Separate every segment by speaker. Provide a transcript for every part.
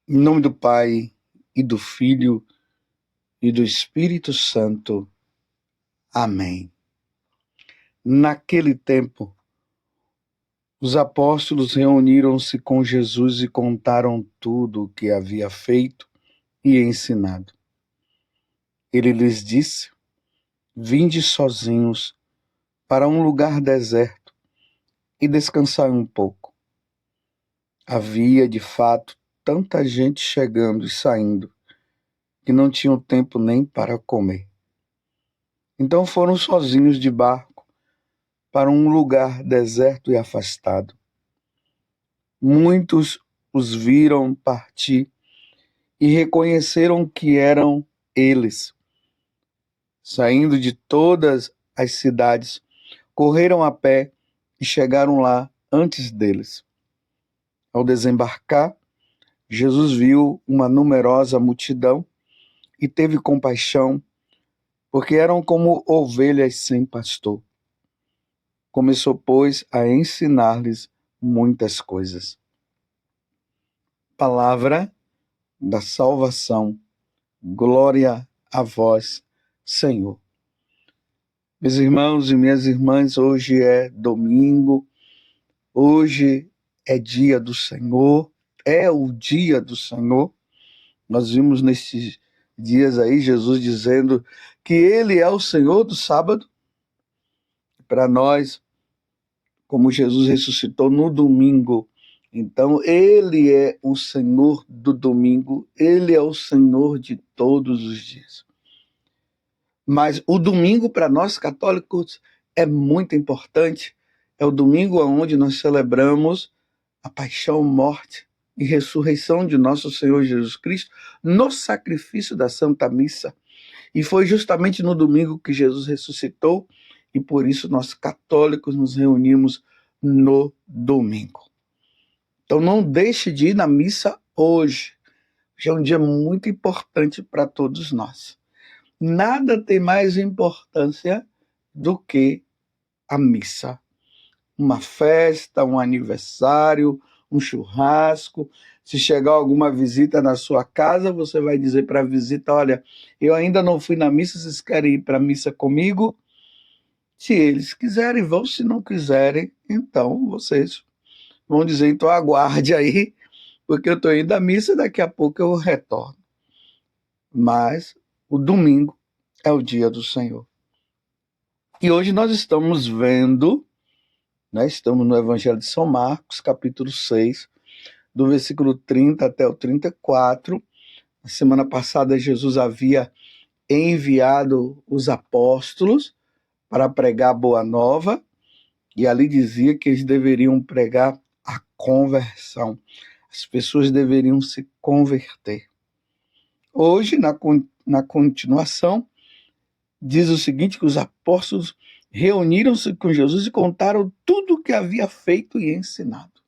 Speaker 1: Em nome do Pai, e do Filho, e do Espírito Santo. Amém. Naquele tempo, os apóstolos reuniram-se com Jesus e contaram tudo o que havia feito e ensinado. Ele lhes disse: Vinde sozinhos para um lugar deserto e descansai um pouco. Havia, de fato, tanta gente chegando e saindo que não tinham tempo nem para comer. Então foram sozinhos de barco para um lugar deserto e afastado. Muitos os viram partir e reconheceram que eram eles. Saindo de todas as cidades, correram a pé e chegaram lá antes deles. Ao desembarcar, Jesus viu uma numerosa multidão e teve compaixão, porque eram como ovelhas sem pastor. Começou, pois, a ensinar-lhes muitas coisas. Palavra da salvação. Glória a vós, Senhor. Meus irmãos e minhas irmãs, hoje é domingo, hoje é dia do Senhor, é o dia do Senhor. Nós vimos nesses dias aí Jesus dizendo que Ele é o Senhor do sábado. Para nós, como Jesus ressuscitou no domingo, então Ele é o Senhor do domingo, Ele é o Senhor de todos os dias. Mas o domingo para nós católicos é muito importante. É o domingo onde nós celebramos a paixão, morte e ressurreição de nosso Senhor Jesus Cristo no sacrifício da Santa Missa. E foi justamente no domingo que Jesus ressuscitou e por isso nós católicos nos reunimos no domingo. Então não deixe de ir na missa hoje. Hoje é um dia muito importante para todos nós. Nada tem mais importância do que a missa. Uma festa, um aniversário, um churrasco. Se chegar alguma visita na sua casa, você vai dizer para a visita: olha, eu ainda não fui na missa, vocês querem ir para a missa comigo? Se eles quiserem, vão. Se não quiserem, então vocês vão dizer: então aguarde aí, porque eu estou indo à missa e daqui a pouco eu retorno. Mas o domingo é o dia do Senhor. E hoje nós estamos vendo, estamos no Evangelho de São Marcos, capítulo 6, do versículo 30 até o 34. Na semana passada, Jesus havia enviado os apóstolos para pregar a boa nova, e ali dizia que eles deveriam pregar a conversão. As pessoas deveriam se converter. Hoje, na continuação, diz o seguinte, que os apóstolos reuniram-se com Jesus e contaram tudo o que havia feito e ensinado.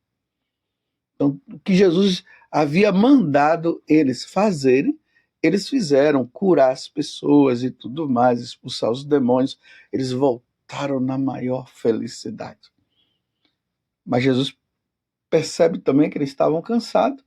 Speaker 1: Então, o que Jesus havia mandado eles fazerem, eles fizeram, curar as pessoas e tudo mais, expulsar os demônios. Eles voltaram na maior felicidade. Mas Jesus percebe também que eles estavam cansados,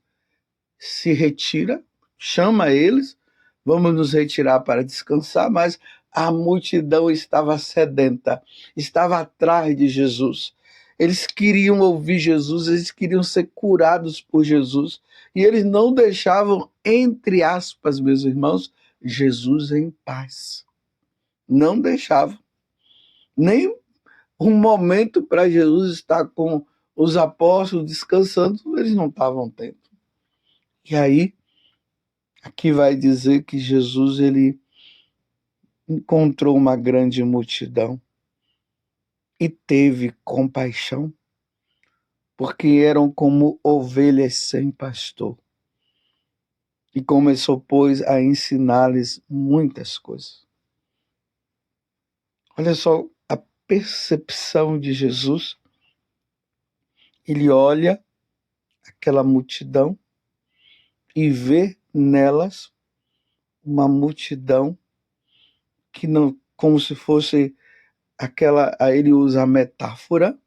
Speaker 1: se retira, chama eles, vamos nos retirar para descansar, mas a multidão estava sedenta, estava atrás de Jesus. Eles queriam ouvir Jesus, eles queriam ser curados por Jesus, e eles não deixavam, entre aspas, meus irmãos, Jesus em paz. Não deixavam. Nem um momento para Jesus estar com os apóstolos descansando, eles não estavam tendo. E aí, aqui vai dizer que Jesus ele encontrou uma grande multidão e teve compaixão, porque eram como ovelhas sem pastor. E começou, pois, a ensinar-lhes muitas coisas. Olha só a percepção de Jesus. Ele olha aquela multidão e vê nelas uma multidão que não, como se fosse aquela, aí ele usa a metáfora,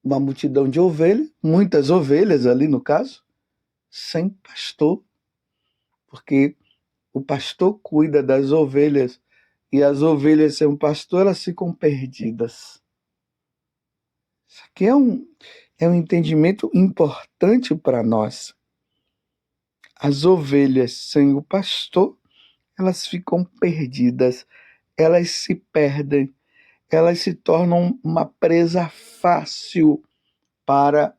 Speaker 1: uma multidão de ovelhas, muitas ovelhas ali no caso, sem pastor, porque o pastor cuida das ovelhas e as ovelhas sem um pastor, elas ficam perdidas. Isso aqui é um entendimento importante para nós. As ovelhas sem o pastor, elas ficam perdidas, elas se perdem, elas se tornam uma presa fácil para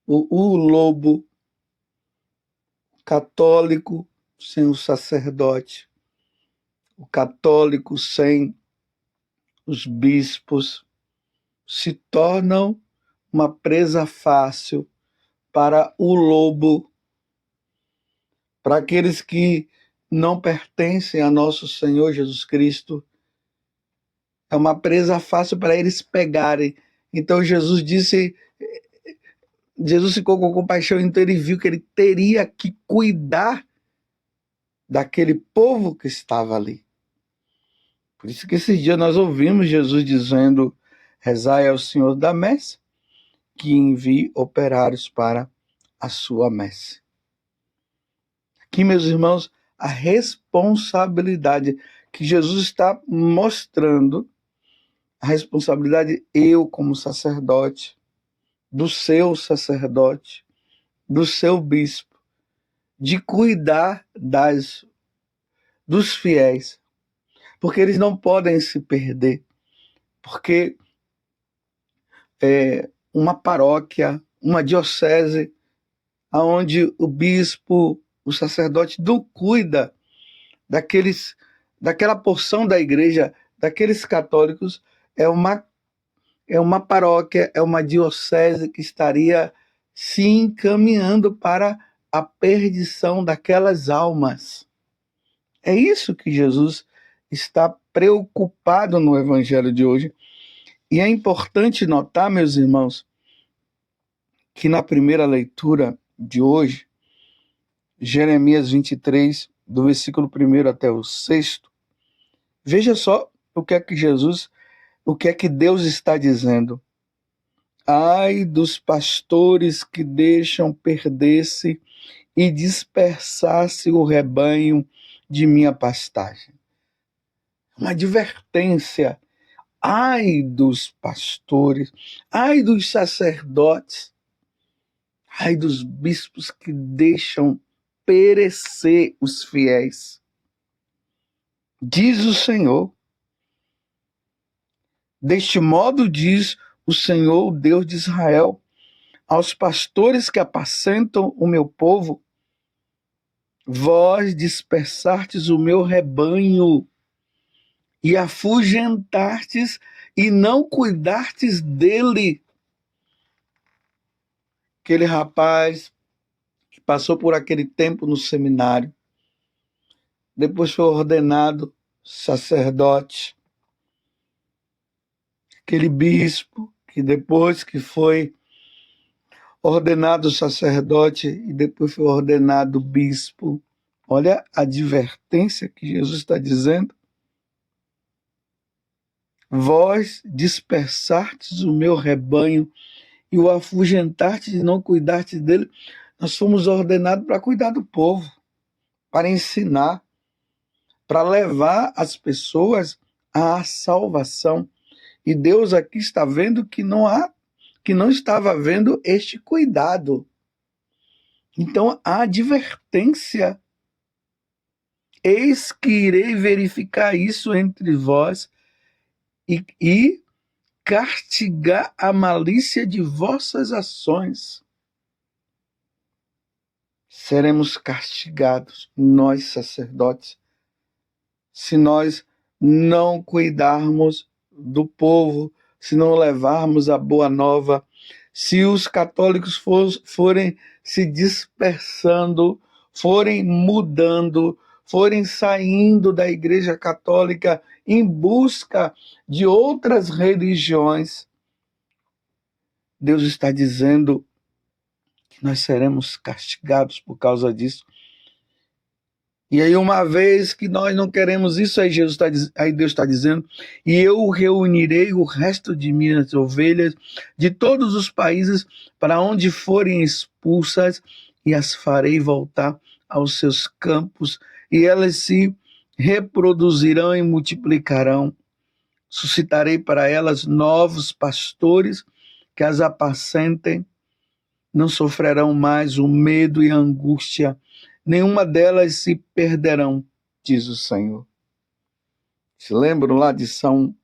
Speaker 1: o lobo católico sem o sacerdote, o católico sem os bispos, se tornam uma presa fácil para o lobo, para aqueles que não pertencem a nosso Senhor Jesus Cristo. É uma presa fácil para eles pegarem. Então Jesus ficou com compaixão, então ele viu que ele teria que cuidar daquele povo que estava ali. Por isso que esses dias nós ouvimos Jesus dizendo: rezai ao Senhor da messe, que envie operários para a sua messe. Aqui, meus irmãos, a responsabilidade que Jesus está mostrando, a responsabilidade eu como sacerdote, do seu sacerdote, do seu bispo, de cuidar dos fiéis, porque eles não podem se perder, porque uma paróquia, uma diocese, onde o bispo, o sacerdote não cuida daquela porção da igreja, daqueles católicos, é uma paróquia, é uma diocese que estaria se encaminhando para a perdição daquelas almas. É isso que Jesus está preocupado no evangelho de hoje. E é importante notar, meus irmãos, que na primeira leitura de hoje, Jeremias 23, do versículo 1 até o 6, veja só o que é que Deus está dizendo. Ai dos pastores que deixam perder-se e dispersar-se o rebanho de minha pastagem. Uma advertência. Ai dos pastores, ai dos sacerdotes, ai dos bispos que deixam perecer os fiéis. Diz o Senhor. Deste modo diz o Senhor, o Deus de Israel, aos pastores que apacentam o meu povo: vós dispersastes o meu rebanho e afugentastes e não cuidastes dele. Aquele rapaz que passou por aquele tempo no seminário, depois foi ordenado sacerdote. Aquele bispo que depois que foi ordenado sacerdote e depois foi ordenado bispo. Olha a advertência que Jesus está dizendo. Vós dispersastes o meu rebanho e o afugentastes e não cuidastes dele. Nós fomos ordenados para cuidar do povo, para ensinar, para levar as pessoas à salvação. E Deus aqui está vendo que não estava havendo este cuidado. Então, a advertência: eis que irei verificar isso entre vós e castigar a malícia de vossas ações. Seremos castigados, nós sacerdotes, se nós não cuidarmos do povo, se não levarmos a boa nova, se os católicos forem se dispersando, forem mudando, forem saindo da Igreja Católica em busca de outras religiões, Deus está dizendo que nós seremos castigados por causa disso. E aí, uma vez que nós não queremos isso, aí Deus está dizendo: e eu reunirei o resto de minhas ovelhas de todos os países para onde forem expulsas, e as farei voltar aos seus campos, e elas se reproduzirão e multiplicarão. Suscitarei para elas novos pastores que as apacentem, não sofrerão mais o medo e a angústia, nenhuma delas se perderão, diz o Senhor. Se lembram lá de São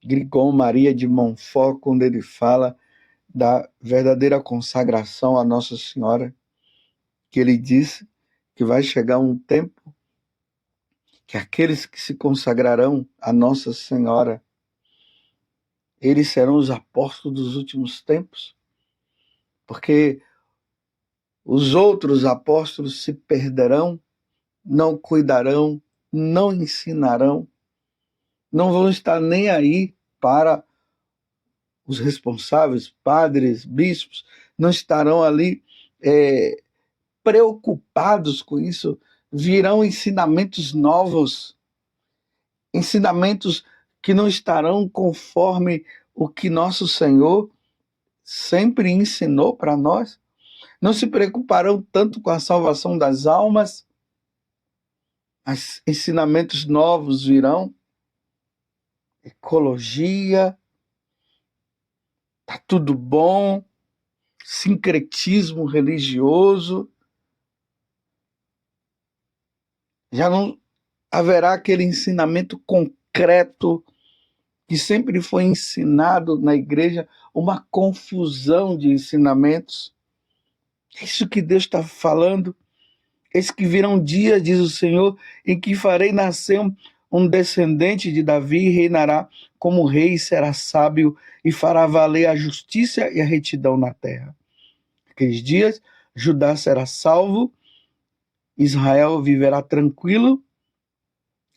Speaker 1: Grigol Maria de Montfort, quando ele fala da verdadeira consagração a Nossa Senhora, que ele disse que vai chegar um tempo que aqueles que se consagrarão a Nossa Senhora, eles serão os apóstolos dos últimos tempos, porque os outros apóstolos se perderão, não cuidarão, não ensinarão, não vão estar nem aí para os responsáveis, padres, bispos, não estarão ali preocupados com isso. Virão ensinamentos novos, ensinamentos que não estarão conforme o que nosso Senhor sempre ensinou para nós. Não se preocuparão tanto com a salvação das almas, mas ensinamentos novos virão. Ecologia, tá tudo bom, sincretismo religioso, já não haverá aquele ensinamento concreto que sempre foi ensinado na igreja, uma confusão de ensinamentos. É isso que Deus está falando. Eis que virão dias, diz o Senhor, em que farei nascer um descendente de Davi e reinará como rei, será sábio e fará valer a justiça e a retidão na terra. Aqueles dias, Judá será salvo, Israel viverá tranquilo.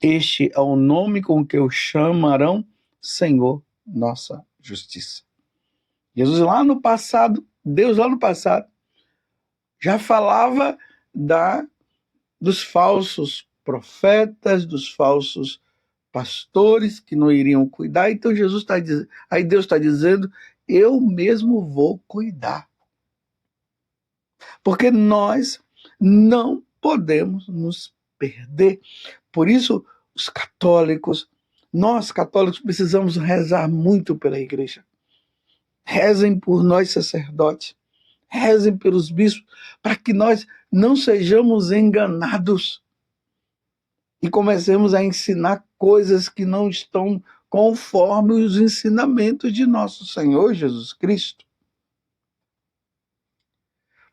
Speaker 1: Este é o nome com que o chamarão Senhor, nossa justiça. Jesus lá no passado, Deus lá no passado, já falava dos falsos profetas, dos falsos pastores que não iriam cuidar. Então Jesus está dizendo, aí Deus está dizendo, eu mesmo vou cuidar. Porque nós não podemos nos perder. Por isso, os católicos, nós católicos precisamos rezar muito pela igreja. Rezem por nós sacerdotes, rezem pelos bispos, para que nós não sejamos enganados e comecemos a ensinar coisas que não estão conforme os ensinamentos de nosso Senhor Jesus Cristo.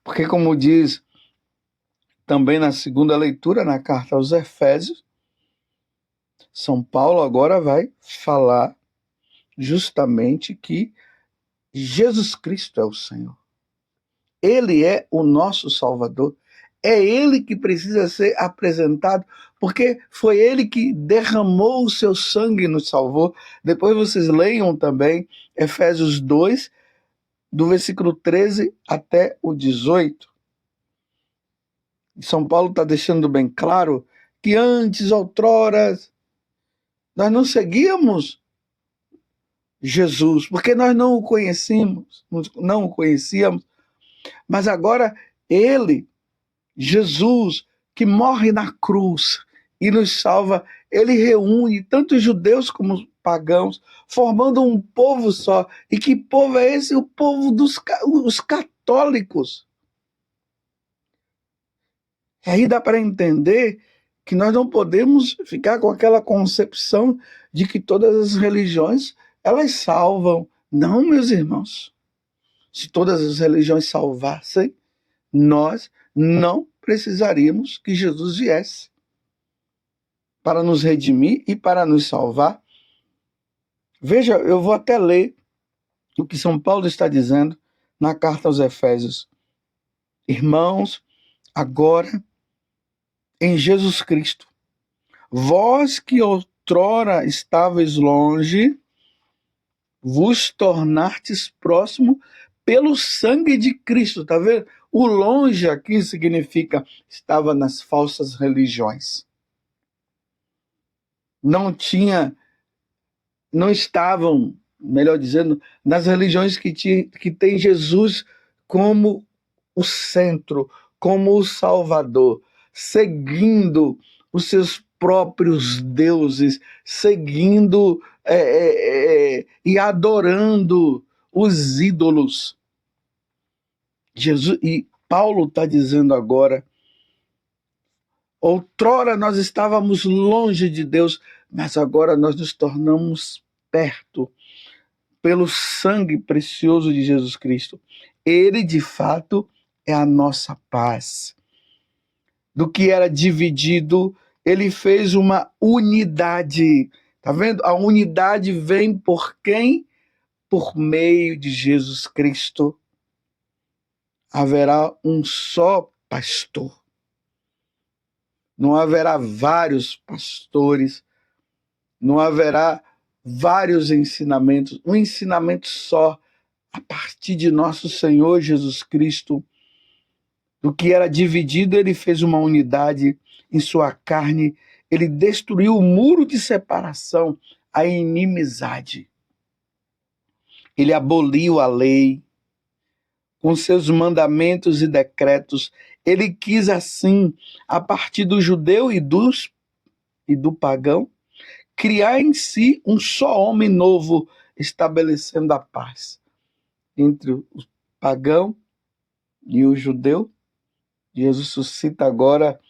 Speaker 1: Porque, como diz também na segunda leitura, na carta aos Efésios, São Paulo agora vai falar justamente que Jesus Cristo é o Senhor. Ele é o nosso Salvador. É Ele que precisa ser apresentado, porque foi Ele que derramou o seu sangue e nos salvou. Depois vocês leiam também Efésios 2, do versículo 13 até o 18. São Paulo está deixando bem claro que antes, outrora, nós não seguíamos Jesus, porque nós não o conhecíamos, não o conhecíamos, mas agora Ele, Jesus, que morre na cruz e nos salva, Ele reúne tanto judeus como pagãos, formando um povo só. E que povo é esse? O povo dos os católicos. E aí dá para entender que nós não podemos ficar com aquela concepção de que todas as religiões elas salvam. Não, meus irmãos. Se todas as religiões salvassem, nós não precisaríamos que Jesus viesse para nos redimir e para nos salvar. Veja, eu vou até ler o que São Paulo está dizendo na carta aos Efésios. Irmãos, agora em Jesus Cristo, vós que outrora estáveis longe, vos tornastes próximo pelo sangue de Cristo, tá vendo? O longe aqui significa estava nas falsas religiões. Não estavam, melhor dizendo, nas religiões que tem Jesus como o centro, como o Salvador, seguindo os seus próprios deuses, seguindo e adorando os ídolos. Jesus, e Paulo está dizendo agora, outrora nós estávamos longe de Deus, mas agora nós nos tornamos perto pelo sangue precioso de Jesus Cristo. Ele, de fato, é a nossa paz. Do que era dividido, ele fez uma unidade. Tá vendo? A unidade vem por quem? Por meio de Jesus Cristo. Haverá um só pastor. Não haverá vários pastores, não haverá vários ensinamentos, um ensinamento só, a partir de nosso Senhor Jesus Cristo. Do que era dividido, ele fez uma unidade em sua carne, ele destruiu o muro de separação, a inimizade. Ele aboliu a lei com seus mandamentos e decretos. Ele quis assim, a partir do judeu e do pagão, criar em si um só homem novo, estabelecendo a paz entre o pagão e o judeu. Jesus suscita agora,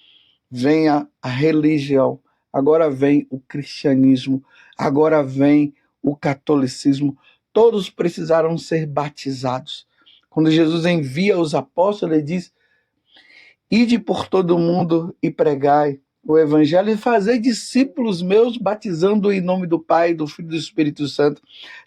Speaker 1: vem a religião, agora vem o cristianismo, agora vem o catolicismo. Todos precisaram ser batizados. Quando Jesus envia os apóstolos, ele diz: ide por todo mundo e pregai o evangelho e fazei discípulos meus, batizando em nome do Pai, do Filho e do Espírito Santo,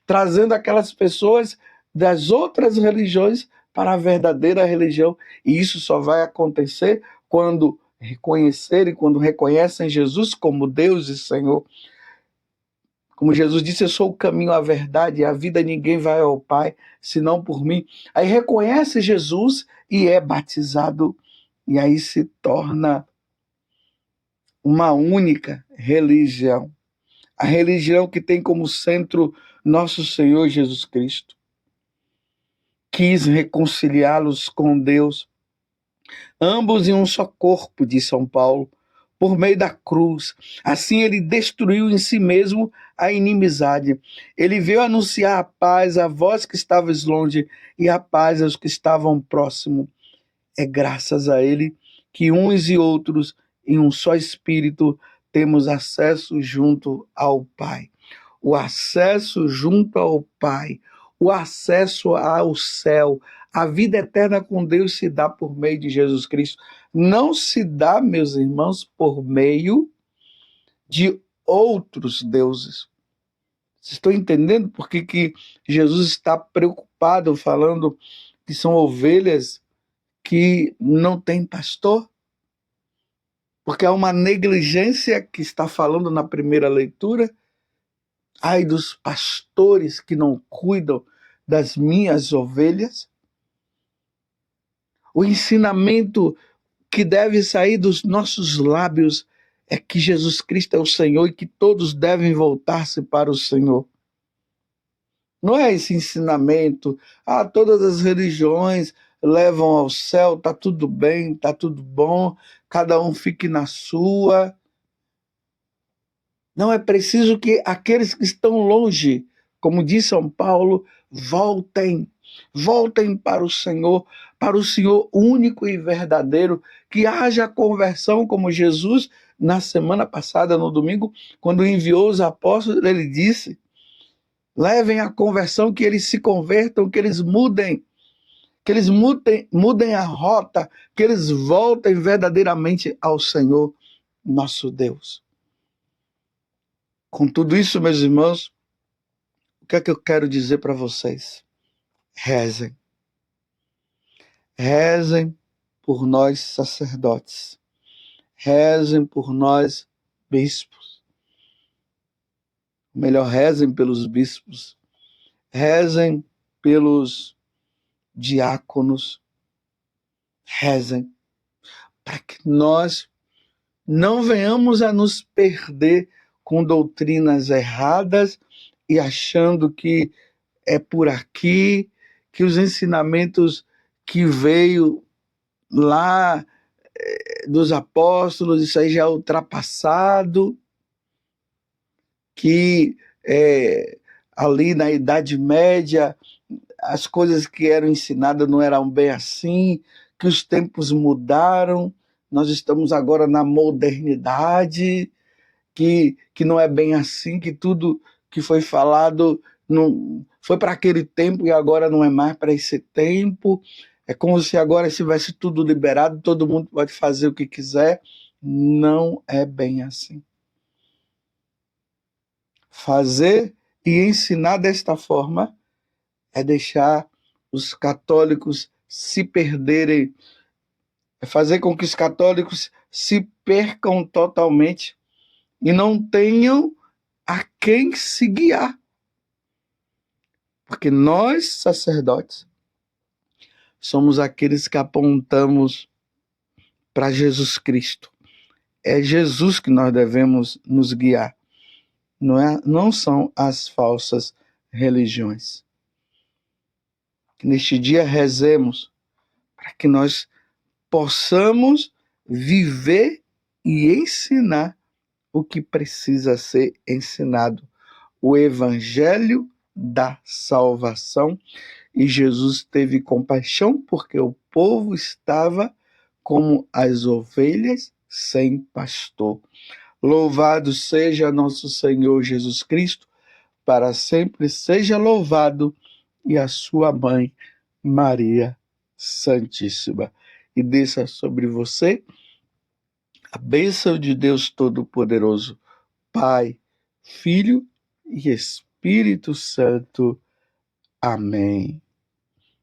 Speaker 1: trazendo aquelas pessoas das outras religiões para a verdadeira religião. E isso só vai acontecer quando reconhecerem, quando reconhecem Jesus como Deus e Senhor. Como Jesus disse, eu sou o caminho, a verdade e a vida, ninguém vai ao Pai senão por mim. Aí reconhece Jesus e é batizado, e aí se torna uma única religião. A religião que tem como centro nosso Senhor Jesus Cristo. Quis reconciliá-los com Deus, ambos em um só corpo, diz São Paulo, por meio da cruz. Assim ele destruiu em si mesmo a inimizade. Ele veio anunciar a paz a vós que estavais longe e a paz aos que estavam próximos. É graças a ele que uns e outros, em um só Espírito, temos acesso junto ao Pai. O acesso junto ao Pai, o acesso ao céu, a vida eterna com Deus se dá por meio de Jesus Cristo. Não se dá, meus irmãos, por meio de outros deuses. Vocês estão entendendo por que Jesus está preocupado falando que são ovelhas que não têm pastor? Porque há uma negligência que está falando na primeira leitura. Ai dos pastores que não cuidam das minhas ovelhas. O ensinamento que deve sair dos nossos lábios é que Jesus Cristo é o Senhor e que todos devem voltar-se para o Senhor. Não é esse ensinamento, todas as religiões levam ao céu, tá tudo bem, tá tudo bom, cada um fique na sua. Não, é preciso que aqueles que estão longe, como diz São Paulo, voltem para o Senhor único e verdadeiro, que haja conversão, como Jesus, na semana passada, no domingo, quando enviou os apóstolos, ele disse: levem a conversão, que eles se convertam, que eles mudem a rota, que eles voltem verdadeiramente ao Senhor, nosso Deus. Com tudo isso, meus irmãos, o que é que eu quero dizer para vocês? Rezem. Rezem por nós sacerdotes. Rezem por nós bispos. Melhor, rezem pelos bispos. Rezem pelos diáconos, rezem, para que nós não venhamos a nos perder com doutrinas erradas e achando que é por aqui, que os ensinamentos que veio lá dos apóstolos, isso aí já é ultrapassado, que ali na Idade Média as coisas que eram ensinadas não eram bem assim, que os tempos mudaram, nós estamos agora na modernidade, que não é bem assim, que tudo que foi falado não, foi para aquele tempo e agora não é mais para esse tempo. É como se agora estivesse tudo liberado, todo mundo pode fazer o que quiser. Não é bem assim. Fazer e ensinar desta forma é deixar os católicos se perderem, é fazer com que os católicos se percam totalmente e não tenham a quem se guiar. Porque nós, sacerdotes, somos aqueles que apontamos para Jesus Cristo. É Jesus que nós devemos nos guiar. Não são as falsas religiões. Neste dia rezemos para que nós possamos viver e ensinar o que precisa ser ensinado. O evangelho da salvação. E Jesus teve compaixão porque o povo estava como as ovelhas sem pastor. Louvado seja nosso Senhor Jesus Cristo, para sempre seja louvado, e a sua mãe, Maria Santíssima. E desça sobre você a bênção de Deus Todo-Poderoso, Pai, Filho e Espírito Santo. Amém.